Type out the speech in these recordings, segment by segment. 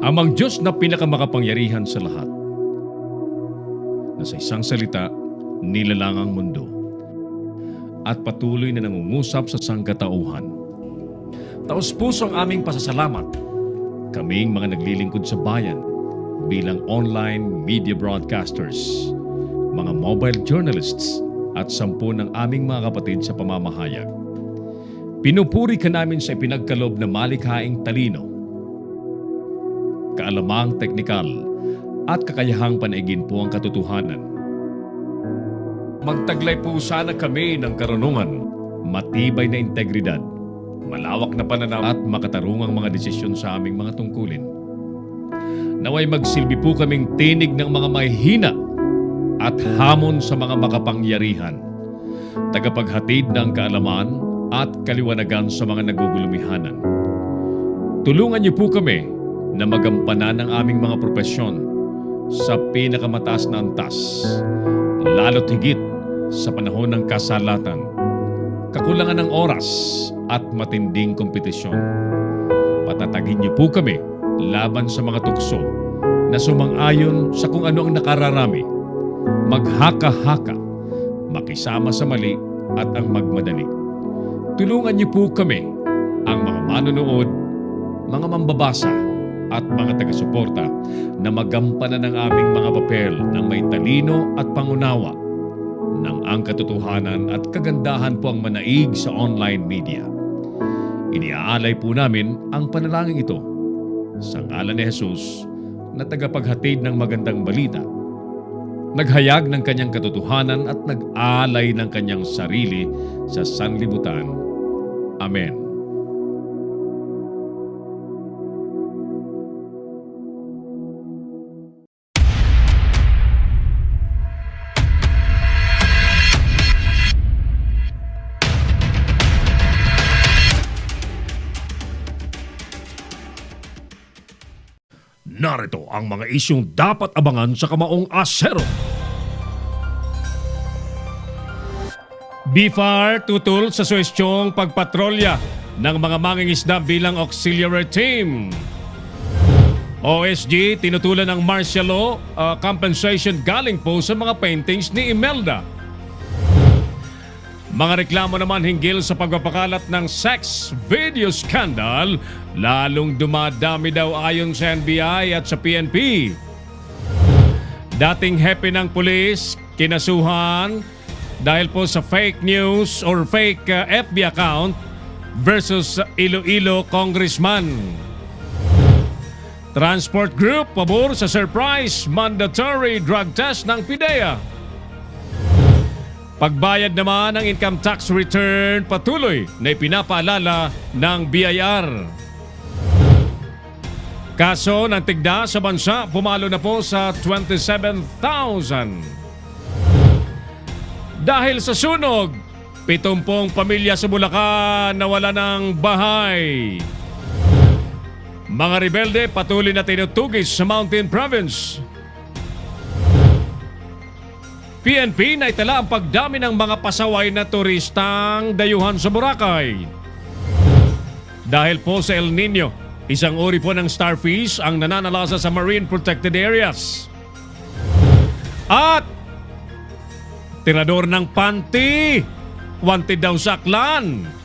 Amang Diyos na pinakamakapangyarihan sa lahat, na sa isang salita, nilalang ang mundo at patuloy na nangungusap sa sangkatauhan. Taos-puso ang aming pasasalamat, kaming mga naglilingkod sa bayan bilang online media broadcasters, mga mobile journalists at 10 ng aming mga kapatid sa pamamahayag. Pinupuri ka namin sa ipinagkaloob na malikhaing talino, kaalamang teknikal at kakayahang panaigin po ang katotohanan. Magtaglay po sana kami ng karunungan, matibay na integridad, malawak na pananaw at makatarungang mga desisyon sa aming mga tungkulin. Naway magsilbi po kaming tinig ng mga mahihina at hamon sa mga makapangyarihan, tagapaghatid ng kaalaman at kaliwanagan sa mga nagugulumihanan. Tulungan niyo po kami na magampanan ang aming mga propesyon sa pinakamataas na antas, lalo't higit sa panahon ng kasalatan, kakulangan ng oras at matinding kompetisyon. Patatagin niyo po kami laban sa mga tukso na sumang-ayon sa kung ano ang nakararami, maghaka-haka, makisama sa mali at ang magmadali. Tulungan niyo po kami, ang mga manonood, mga mambabasa at mga taga-suporta na magampanan ng aming mga papel ng may talino at pangunawa ng ang katotohanan at kagandahan po ang manaig sa online media. Iniaalay po namin ang panalangin ito sa ngalan ni Jesus na tagapaghatid ng magandang balita, naghayag ng kanyang katotohanan at nag-alay ng kanyang sarili sa sanlibutan. Amen. Narito ang mga isyong dapat abangan sa Kamaong Asero. BFAR tutol sa suwestyong pagpatrolya ng mga mangingisda bilang auxiliary team. OSG tinutulan ng martial law compensation galing po sa mga paintings ni Imelda. Mga reklamo naman hinggil sa pagpapakalat ng sex video scandal, lalong dumadami daw ayon sa NBI at sa PNP. Dating hepe ng pulis, kinasuhan dahil po sa fake news or fake FB account versus Iloilo congressman. Transport Group pabor sa surprise mandatory drug test ng PIDEA. Pagbayad naman ng income tax return patuloy na ipinapaalala ng BIR. Kaso ng tigda sa bansa pumalo na po sa 27,000. Dahil sa sunog, 70 pamilya sa Bulacan nawala ng bahay. Mga rebelde patuloy na tinutugis sa Mountain Province. PNP na itala ang pagdami ng mga pasaway na turistang dayuhan sa Boracay. Dahil po sa El Nino, isang uri po ng starfish ang nananalasa sa marine protected areas. At tirador ng panty, wanted daw sa Aklan.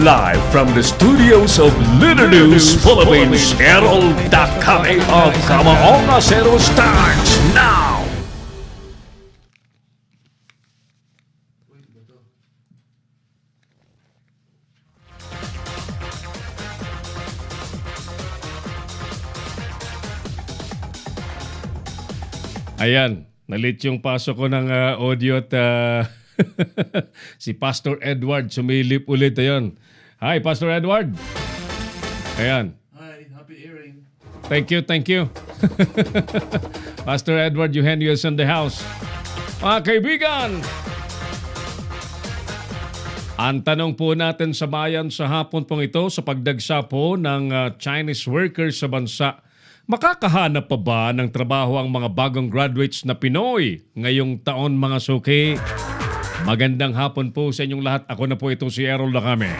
Live from the studios of Leader News Philippines, Herald Dakame of Kamaong Asero starts now! Ayan, nalit yung pasok ko ng audio at si Pastor Edward sumilip ulit. Ayun. Hi, Pastor Edward. Ayan. Hi, happy hearing. Thank you, thank you. Pastor Edward Eugenio is in the house. Mga kaibigan, ang tanong po natin sa bayan sa hapon pong ito sa pagdagsa po ng Chinese workers sa bansa. Makakahanap pa ba ng trabaho ang mga bagong graduates na Pinoy ngayong taon mga suki? Magandang hapon po sa inyong lahat. Ako na po ito si Errol Dacame.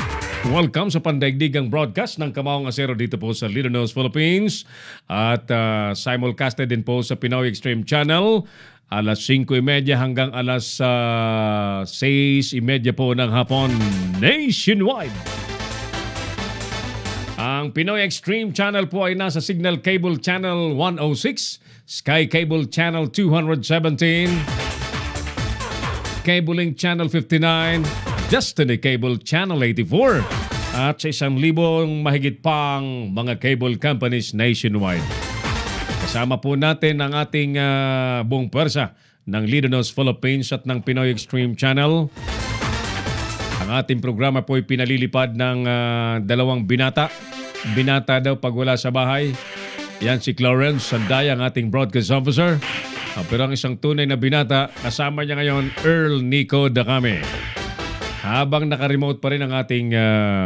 Welcome sa pandaigdigang broadcast ng Kamaong Asero dito po sa Leader News Philippines at simulcasted din po sa Pinoy Extreme Channel. Alas 5:30 hanggang alas 6:30 po ng hapon nationwide. Ang Pinoy Extreme Channel po ay nasa Signal Cable Channel 106, Sky Cable Channel 217, Cable Link Channel 59, Destiny Cable Channel 84, at sa 1,000 mahigit pang mga cable companies nationwide. Kasama po natin ang ating buong pwersa ng Leader News Philippines at ng Pinoy Extreme Channel. Ang ating programa po ay pinalilipad ng dalawang binata. Binata daw pag wala sa bahay. Yan si Clarence Sanday, ang ating broadcast officer. Pero ang isang tunay na binata, kasama niya ngayon, Earl Nico Dacame. Habang naka-remote pa rin ang ating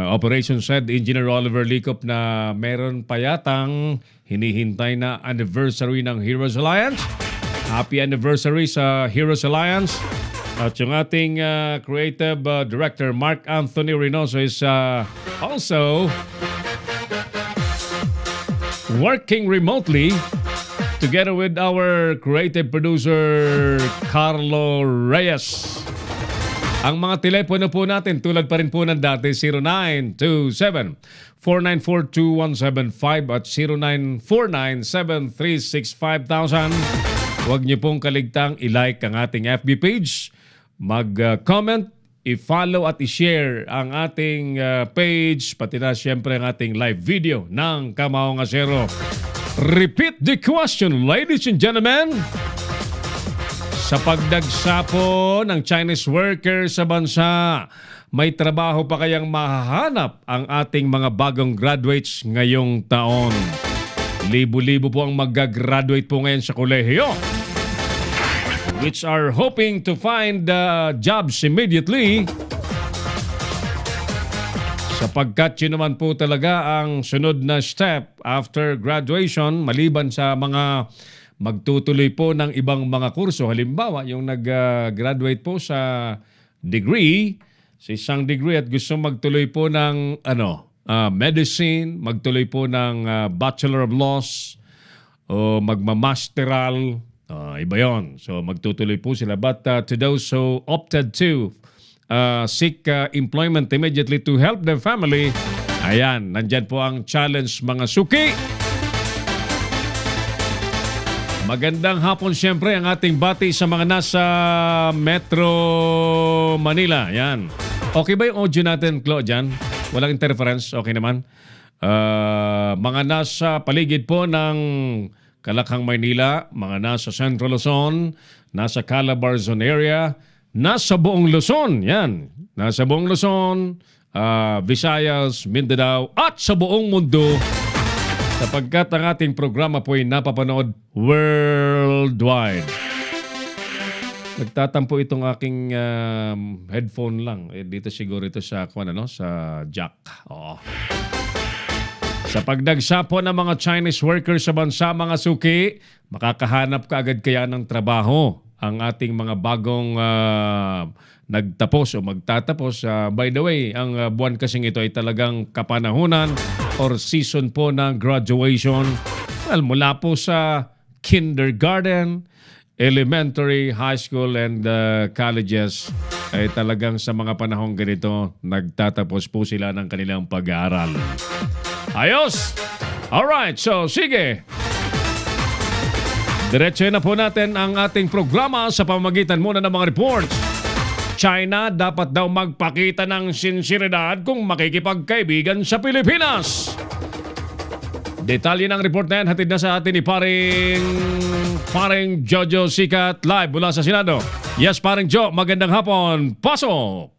operations head, Engineer Oliver Licop, na meron pa yatang hinihintay na anniversary ng Heroes Alliance. Happy anniversary sa Heroes Alliance. At yung ating creative director, Mark Anthony Reynoso, is also working remotely together with our creative producer, Carlo Reyes. Ang mga telepono po natin, tulad pa rin po ng dati, 0927-494-2175 at 0949-736-5000. Huwag niyo pong kaligtang i-like ang ating FB page, mag-comment, i-follow at i-share ang ating page, pati na siyempre ang ating live video ng Kamaong Asero. Repeat the question, ladies and gentlemen. Sa pagdagsa po ng Chinese workers sa bansa, may trabaho pa kayang mahahanap ang ating mga bagong graduates ngayong taon? Libo-libo po ang mag-graduate po ngayon sa kolehiyo, which are hoping to find jobs immediately. Sapagkat yun naman po talaga ang sunod na step after graduation, maliban sa mga magtutuloy po ng ibang mga kurso. Halimbawa, yung nag-graduate po sa degree, sa isang degree at gusto magtuloy po ng medicine, magtuloy po ng Bachelor of Laws o magmamasteral, iba yun. So magtutuloy po sila. But to those who opted to seek employment immediately to help their family, ayan, nandyan po ang challenge mga suki. Magandang hapon siyempre ang ating bati sa mga nasa Metro Manila. Yan. Okay ba yung audio natin, Chloe, dyan? Walang interference? Okay naman? Mga nasa paligid po ng Kalakhang, Maynila, mga nasa Central Luzon, nasa Calabarzon area, nasa buong Luzon. Yan. Nasa buong Luzon, Visayas, Mindanao, at sa buong mundo. Sapagkat ang ating programa po ay napapanood worldwide. Nagtatampo itong aking headphone lang. Dito siguro ito sa jack. Sa pagdagsa po ng mga Chinese workers sa bansa, mga suki, makakahanap ka agad kaya ng trabaho ang ating mga bagong nagtapos o magtatapos. By the way, ang buwan kasing ito ay talagang kapanahunan or season po ng graduation. Well, mula po sa kindergarten, elementary, high school, and colleges ay talagang sa mga panahong ganito, nagtatapos po sila ng kanilang pag-aaral. Ayos! Alright, so sige. Diretso na po natin ang ating programa sa pamamagitan muna ng mga reports. China dapat daw magpakita ng sinseridad kung makikipagkaibigan sa Pilipinas. Detalye ng report na yan hatid na sa atin ni paring Jojo Sikat live mula sa Senado. Yes, paring Jo, magandang hapon. Pasok!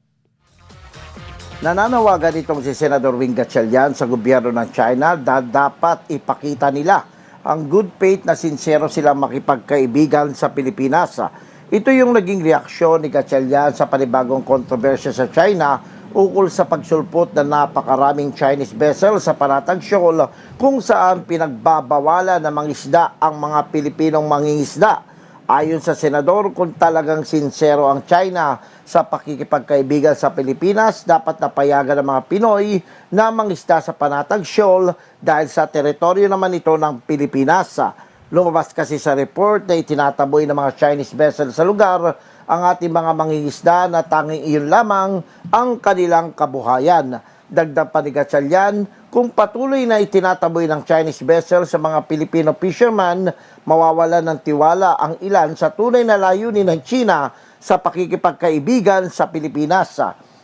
Nananawagan itong si Senador Wing Gatchalian sa gobyerno ng China na dapat ipakita nila ang good faith na sincero silang makipagkaibigan sa Pilipinas. Ito yung naging reaksyon ni Gatchalian sa panibagong kontrobersya sa China ukol sa pagsulpot ng napakaraming Chinese vessel sa Panatag Shoal kung saan pinagbabawalan ng mangisda ang mga Pilipinong mangingisda. Ayon sa senador, kung talagang sincero ang China sa pakikipagkaibigan sa Pilipinas, dapat napayagan ng mga Pinoy na mangisda sa Panatag Shoal dahil sa teritoryo naman ito ng Pilipinas. Lumabas kasi sa report na itinataboy ng mga Chinese vessel sa lugar ang ating mga mangingisda na tanging iyon lamang ang kanilang kabuhayan. Dagdag pa ni Gatchalian, kung patuloy na itinataboy ng Chinese vessel sa mga Filipino fishermen, mawawalan ng tiwala ang ilan sa tunay na layunin ng China sa pakikipagkaibigan sa Pilipinas.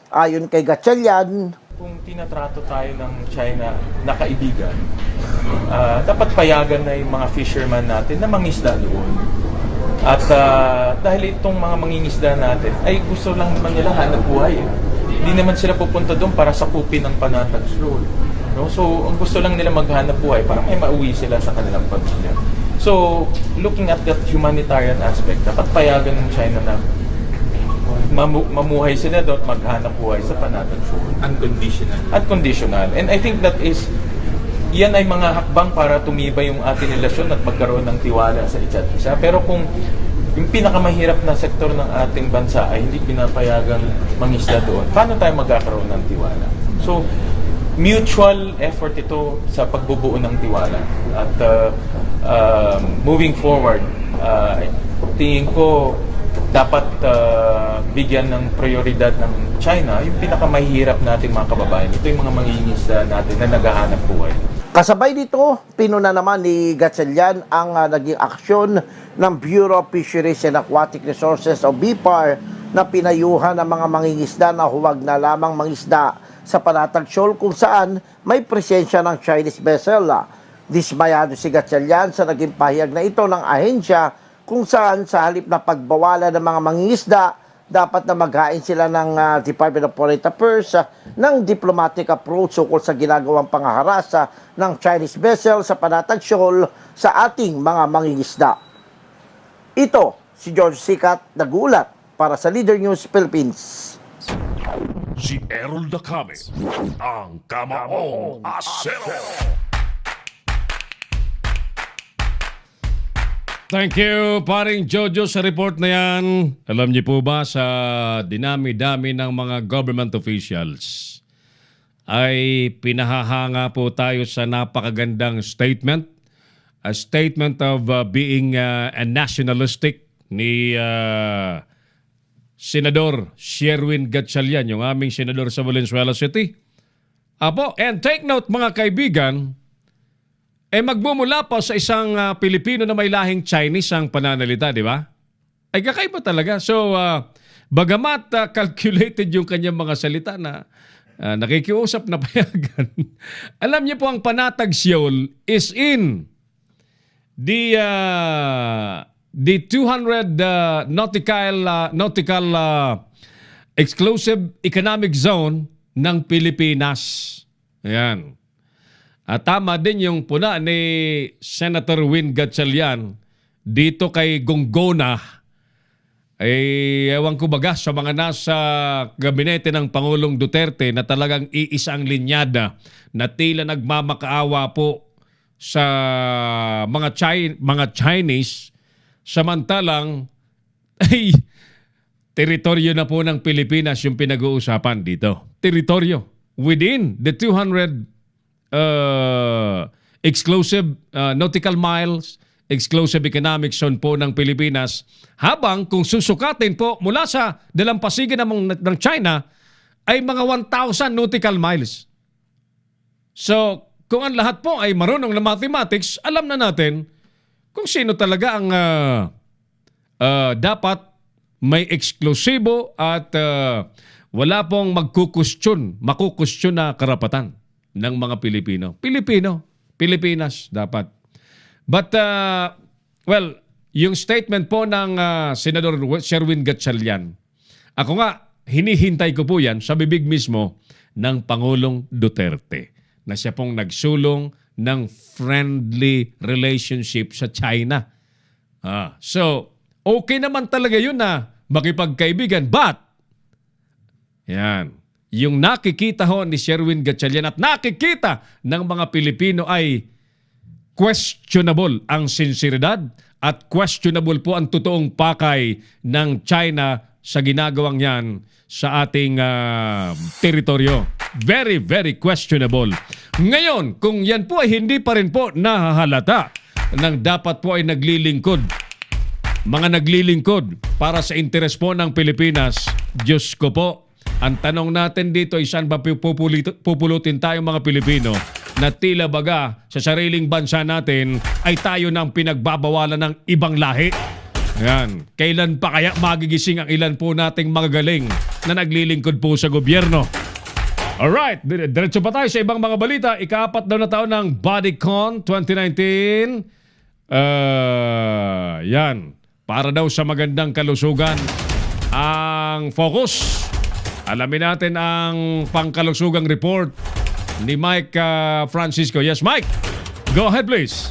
Ayon kay Gatchalian, kung tinatrato tayo ng China na kaibigan, dapat payagan na yung mga fishermen natin na mangisda doon. At dahil itong mga mangingisda natin ay gusto lang naman nila hanap buhay. Hindi naman sila pupunta doon para sakupin ang Panatag Shoal. No? So, ang gusto lang nila maghanap buhay para may mauwi sila sa kanilang pamilya. So, looking at that humanitarian aspect, dapat payagan ng China na mamuhay sila doon, maghanap buhay sa Panatag Shoal. Unconditional. Unconditional. And I think that is, yan ay mga hakbang para tumibay yung ating relasyon at magkaroon ng tiwala sa isa't isa. Pero kung yung pinakamahirap na sektor ng ating bansa ay hindi pinapayagang mangisda doon, paano tayo magkakaroon ng tiwala? So, mutual effort ito sa pagbubuo ng tiwala. At moving forward, tingin ko dapat bigyan ng prioridad ng China yung pinakamahirap nating mga kababayan. Ito yung mga mangingisda natin na naghahanap buhay. kasabay dito, pinuna naman ni Gatchalian ang naging aksyon ng Bureau of Fisheries and Aquatic Resources o BIFAR na pinayuhan ng mga mangingisda na huwag na lamang mangisda sa Panatag Shoal kung saan may presensya ng Chinese vessel. Dismayado si Gatchalian sa naging pahayag na ito ng ahensya kung saan sa halip na pagbawalan ng mga mangingisda, dapat na maghain sila ng Department of Foreign Affairs ng diplomatic approach ukol sa ginagawang pangaharas ng Chinese vessel sa Panatag Shoal sa ating mga mangingisda. Ito si George Sikat, nagulat para sa Leader News Philippines. Si Errol Dacame, ang Kamaong Asero. Thank you, paring Jojo, sa report na yan. Alam niyo po ba, sa dinami-dami ng mga government officials, ay pinahahanga po tayo sa napakagandang statement. A statement of being a nationalistic ni Senador Sherwin Gatchalian, yung aming senador sa Valenzuela City. Apo, and take note mga kaibigan, magmumula pa sa isang Pilipino na may lahing Chinese ang pananalita, di ba? Ay kakaiba talaga. So, bagamat calculated yung kanyang mga salita na nakikiusap na payagan, alam niyo po ang Panatag Shoal is in the 200 nautical exclusive economic zone ng Pilipinas. Ayan. At tama din yung puna ni Senator Wing Gatchalian dito kay Gonggona. Ewan ko baga sa mga nasa gabinete ng Pangulong Duterte na talagang iisang linyada na tila nagmamakaawa po sa mga Chinese, samantalang ay teritoryo na po ng Pilipinas yung pinag-uusapan dito. Teritoryo within the 200 exclusive nautical miles, exclusive economic zone po ng Pilipinas. Habang kung susukatin po mula sa dalampasigan ng China ay mga 1,000 nautical miles. So, kung ang lahat po ay marunong na mathematics, alam na natin kung sino talaga ang dapat may eksklusibo at wala pong makukustyon na karapatan ng mga Pilipino. Pilipinas dapat. But, well, yung statement po ng Senador Sherwin Gatchalian, ako nga, hinihintay ko po yan sa bibig mismo ng Pangulong Duterte na siya pong nagsulong ng friendly relationship sa China. So, okay naman talaga yun na makipagkaibigan. But, yan, yung nakikita ho ni Sherwin Gatchalian at nakikita ng mga Pilipino ay questionable ang sinseridad at questionable po ang totoong pakay ng China sa ginagawang yan sa ating teritoryo. Very, very questionable. Ngayon, kung yan po ay hindi pa rin po nahahalata nang dapat po ay naglilingkod, mga naglilingkod para sa interes po ng Pilipinas, Diyos ko po, ang tanong natin dito ay saan ba pupulutin tayong mga Pilipino na tila baga sa sariling bansa natin ay tayo nang pinagbabawalan ng ibang lahi. Ayan. Kailan pa kaya magigising ang ilan po nating magagaling na naglilingkod po sa gobyerno? Alright, diretso pa tayo sa ibang mga balita. Ika-4 daw na taon ng BodyCon 2019. Yan. Para daw sa magandang kalusugan ang focus. Alamin natin ang pangkalusugang report ni Mike Francisco. Yes, Mike. Go ahead, please.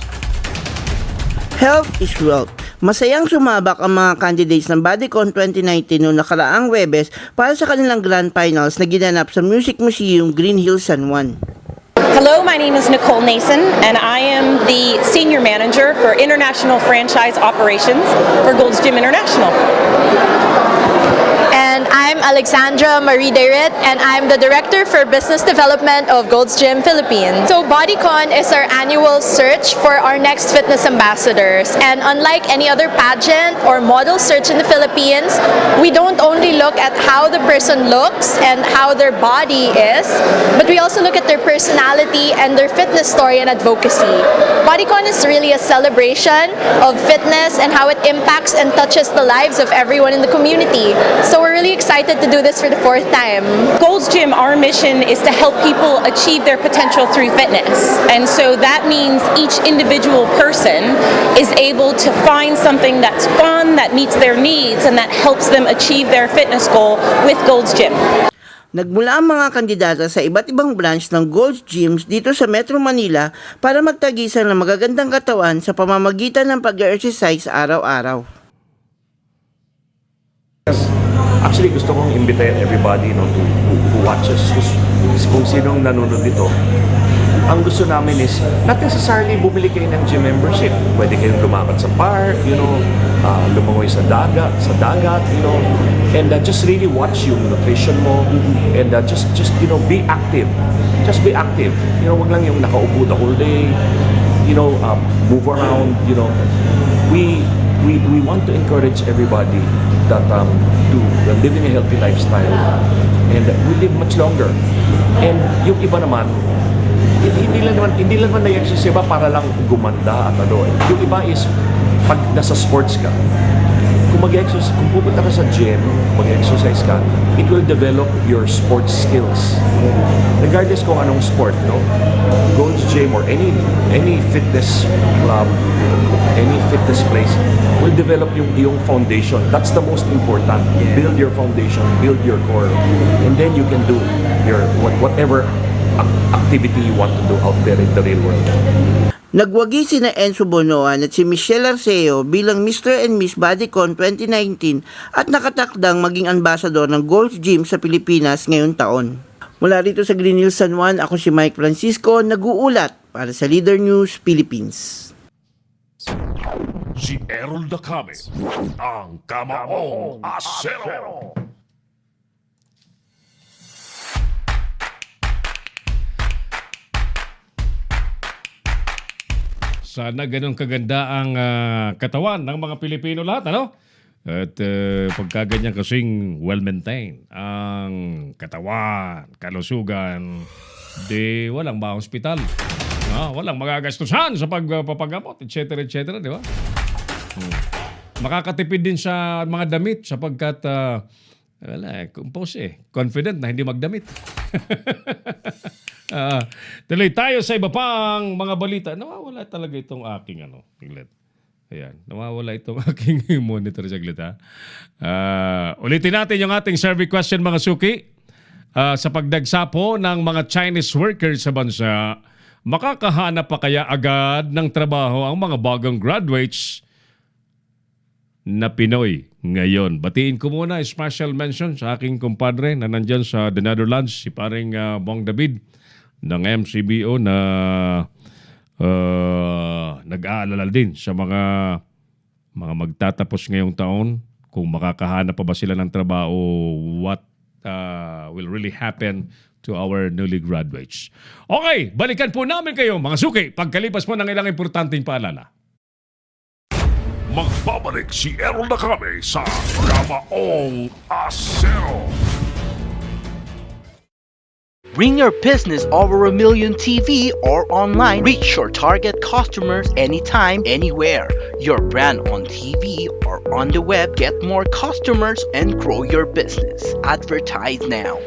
Health is wealth. Masayang sumabak ang mga candidates ng BodyCon 2019 noong nakaraang Webes para sa kanilang grand finals na ginanap sa Music Museum Green Hills, San Juan. Hello, my name is Nicole Nason, and I am the Senior Manager for International Franchise Operations for Gold's Gym International. And I'm Alexandra Marie Derit, and I'm the Director for Business Development of Gold's Gym Philippines. So BodyCon is our annual search for our next fitness ambassadors. And unlike any other pageant or model search in the Philippines, we don't only look at how the person looks and how their body is, but we also look at their personality and their fitness story and advocacy. BodyCon is really a celebration of fitness and how it impacts and touches the lives of everyone in the community. So we're really excited to do this for the 4th time. Gold's Gym, our mission is to help people achieve their potential through fitness. And so that means each individual person is able to find something that's fun, that meets their needs, and that helps them achieve their fitness goal with Gold's Gym. Nagmula ang mga kandidata sa iba't ibang branch ng Gold's Gyms dito sa Metro Manila para magtagisan ng magagandang katawan sa pamamagitan ng pag-exercise araw-araw. Actually, gusto kong imbitahin everybody who watches, kung sinong nanonood dito. Ang gusto namin is, not necessarily bumili kayo ng gym membership. Pwede kayong lumakad sa park, lumangoy sa dagat, and just really watch yung nutrition mo, and just be active. Just be active. Wag lang yung nakaupo the whole day, move around, We want to encourage everybody that to living a healthy lifestyle, and we live much longer. And yung iba naman, hindi lang naman na-exercise iba para lang gumanda at ano. Yung iba is pag nasa sports ka, kung pupunta ka sa gym, mag-exercise ka, it will develop your sports skills. Regardless kung anong sport, Gold's Gym or any fitness club, any fitness place will develop yung foundation. That's the most important. Build your foundation, build your core, and then you can do your whatever activity you want to do out there in the real world. Nagwagi sina Enzo Bonoan at si Michelle Arceo bilang Mr. and Miss BodyCon 2019 at nakatakdang maging ambassador ng Gold's Gym sa Pilipinas ngayong taon. Mula rito sa Green Hills, San Juan, ako si Mike Francisco, nag-uulat para sa Leader News Philippines. Si Errol Dacame, ang Kamaong Asero. Sana ganun kaganda ang katawan ng mga Pilipino lahat, ano? At pagka ganyan kasing well-maintained ang katawan, kalusugan, di walang ma-hospital. Walang magagastusan sa pagpapagamot, etc. di ba? Makakatipid din sa mga damit sapagkat confident na hindi magdamit. Tuloy tayo sa iba pang mga balita. Nawawala talaga itong aking tinglet. Ayan, nawawala itong aking monitor saglit ha. Ulitin natin yung ating survey question mga suki. sa pagdagsa po ng mga Chinese workers sa bansa, makakahanap pa kaya agad ng trabaho ang mga bagong graduates na Pinoy ngayon? Batiin ko muna special mention sa aking kumpadre na nandyan sa the Netherlands, si paring Bong David ng MCBO na nag-aalala din sa mga magtatapos ngayong taon kung makakahanap pa ba sila ng trabaho, what will really happen to our newly graduates. Okay, balikan po namin kayo mga suki pagkalipas po ng ilang importanteng paalala. Magbabalik si Errol Nakame sa Kamaong Asero. Bring your business over 1 million TV or online. Reach your target customers anytime, anywhere. Your brand on TV or on the web. Get more customers and grow your business. Advertise now.